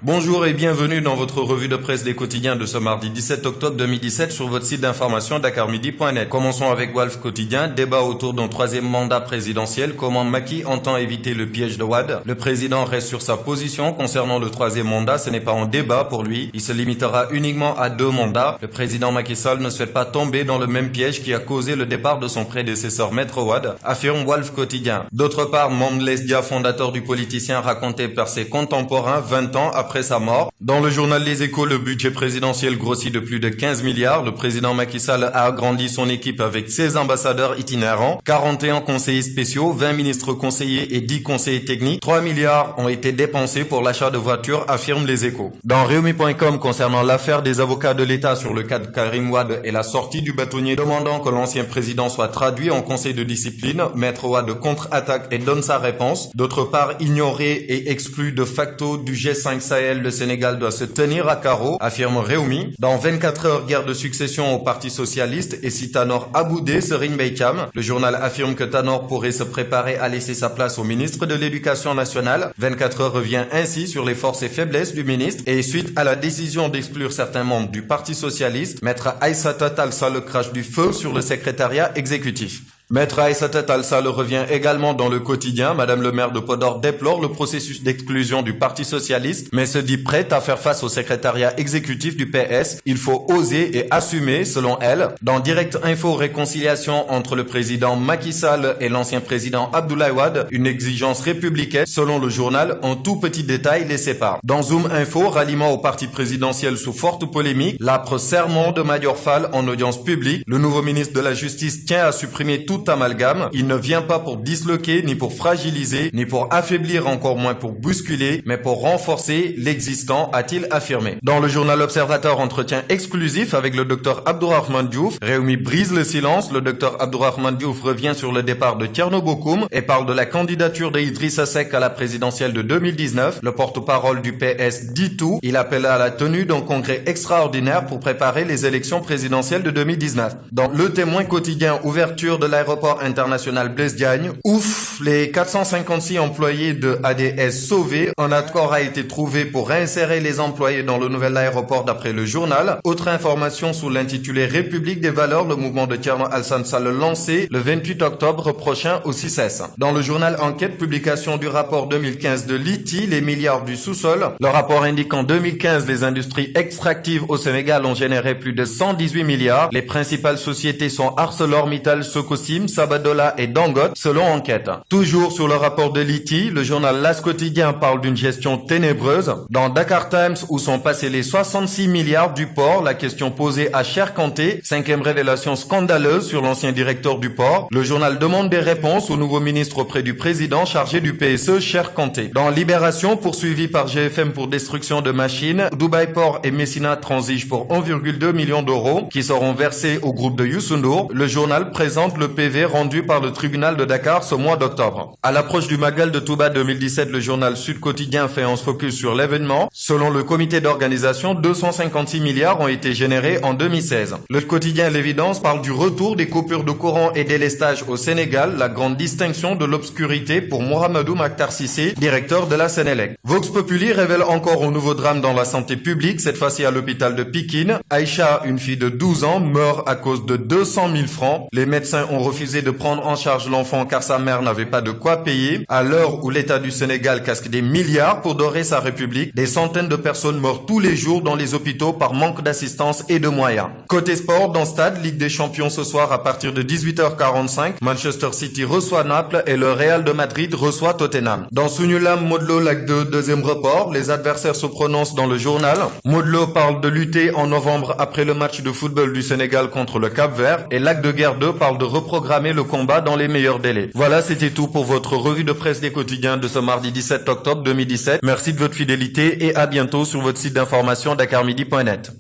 Bonjour et bienvenue dans votre revue de presse des quotidiens de ce mardi 17 octobre 2017 sur votre site d'information dakarmidi.net. Commençons avec Walf Quotidien, débat autour d'un troisième mandat présidentiel, comment Macky entend éviter le piège de Wade. Le président reste sur sa position concernant le troisième mandat, ce n'est pas un débat pour lui, il se limitera uniquement à 2 mandats. Le président Macky Sall ne souhaite pas tomber dans le même piège qui a causé le départ de son prédécesseur Maître Wade, affirme Walf Quotidien. D'autre part, Mamles Dia, fondateur du politicien raconté par ses contemporains 20 ans après sa mort. Dans le journal Les Échos, le budget présidentiel grossit de plus de 15 milliards. Le président Macky Sall a agrandi son équipe avec 16 ambassadeurs itinérants, 41 conseillers spéciaux, 20 ministres conseillers et 10 conseillers techniques. 3 milliards ont été dépensés pour l'achat de voitures, affirme Les Échos. Dans Réumi.com, concernant l'affaire des avocats de l'État sur le cas de Karim Wade et la sortie du bâtonnier demandant que l'ancien président soit traduit en conseil de discipline, Maître Wade contre-attaque et donne sa réponse. D'autre part, ignoré et exclu de facto du G5 Sahel, le Sénégal doit se tenir à carreau, affirme Réumi. Dans 24 heures, guerre de succession au Parti Socialiste et si Tanor a boudé Serigne Mbaye Thiam. Le journal affirme que Tanor pourrait se préparer à laisser sa place au ministre de l'Éducation nationale. 24 heures revient ainsi sur les forces et faiblesses du ministre et suite à la décision d'exclure certains membres du Parti Socialiste, Maître Aïssata Tall Sall crache du feu sur le secrétariat exécutif. Maître Aïssata Tall Sall revient également dans le quotidien. Madame le maire de Podor déplore le processus d'exclusion du Parti Socialiste, mais se dit prête à faire face au secrétariat exécutif du PS. Il faut oser et assumer, selon elle. Dans Direct Info, réconciliation entre le président Macky Sall et l'ancien président Abdoulaye Wade, une exigence républicaine. Selon le journal, un tout petit détail les sépare. Dans Zoom Info, ralliement au parti présidentiel sous forte polémique, l'âpre sermon de Madior Fall en audience publique. Le nouveau ministre de la Justice tient à supprimer tout amalgame. Il ne vient pas pour disloquer, ni pour fragiliser, ni pour affaiblir, encore moins pour bousculer, mais pour renforcer l'existant, a-t-il affirmé. Dans le journal Observateur, entretien exclusif avec le docteur Abdourahmane Diouf. Réumi brise le silence. Le docteur Abdourahmane Diouf revient sur le départ de Thierno Bocoum et parle de la candidature d'Idrissa Seck à la présidentielle de 2019. Le porte-parole du PS dit tout. Il appelle à la tenue d'un congrès extraordinaire pour préparer les élections présidentielles de 2019. Dans Le Témoin quotidien, ouverture de l'aéroport international Blaise Diagne. Ouf, les 456 employés de ADS sauvés. Un accord a été trouvé pour réinsérer les employés dans le nouvel aéroport d'après le journal. Autre information sous l'intitulé République des valeurs, le mouvement de Thierno Alassane Sall lancé le 28 octobre prochain au CICES. Dans le journal Enquête, publication du rapport 2015 de l'ITI, les milliards du sous-sol. Le rapport indique qu'en 2015, les industries extractives au Sénégal ont généré plus de 118 milliards. Les principales sociétés sont ArcelorMittal, Sococim, Sabadola et Dangote, selon Enquête. Toujours sur le rapport de l'ITI, le journal L'As Quotidien parle d'une gestion ténébreuse. Dans Dakar Times, où sont passés les 66 milliards du port, la question posée à Cher Kanté, 5e révélation scandaleuse sur l'ancien directeur du port. Le journal demande des réponses au nouveau ministre auprès du président chargé du PSE, Cher Kanté. Dans Libération, poursuivi par GFM pour destruction de machines, Dubaï Port et Messina transigent pour 1,2 million d'euros qui seront versés au groupe de Youssou N'Dour. Le journal présente le PV rendu par le tribunal de Dakar ce mois d'octobre. À l'approche du Magal de Touba 2017, le journal Sud Quotidien fait un focus sur l'événement. Selon le comité d'organisation, 256 milliards ont été générés en 2016. Le quotidien L'Évidence parle du retour des coupures de courant et délestage au Sénégal, la grande distinction de l'obscurité pour Mohamedou Makhtar Cissé, directeur de la Sénélec. Vox Populi révèle encore un nouveau drame dans la santé publique, cette fois-ci à l'hôpital de Pikine. Aïcha, une fille de 12 ans, meurt à cause de 200 000 francs. Les médecins ont refusé de prendre en charge l'enfant car sa mère n'avait pas de quoi payer. À l'heure où l'État du Sénégal casque des milliards pour dorer sa république, des centaines de personnes meurent tous les jours dans les hôpitaux par manque d'assistance et de moyens. Côté sport, dans Stade, Ligue des Champions ce soir à partir de 18h45, Manchester City reçoit Naples et le Real de Madrid reçoit Tottenham. Dans Sunulam, Modlo Lac 2, deuxième report, les adversaires se prononcent dans le journal. Modlo parle de lutter en novembre après le match de football du Sénégal contre le Cap-Vert et Lac de Guerre 2 parle de reprogrammer le combat dans les meilleurs délais. Voilà, c'était tout pour votre revue de presse des quotidiens de ce mardi 17 octobre 2017. Merci de votre fidélité et à bientôt sur votre site d'information dakarmidi.net.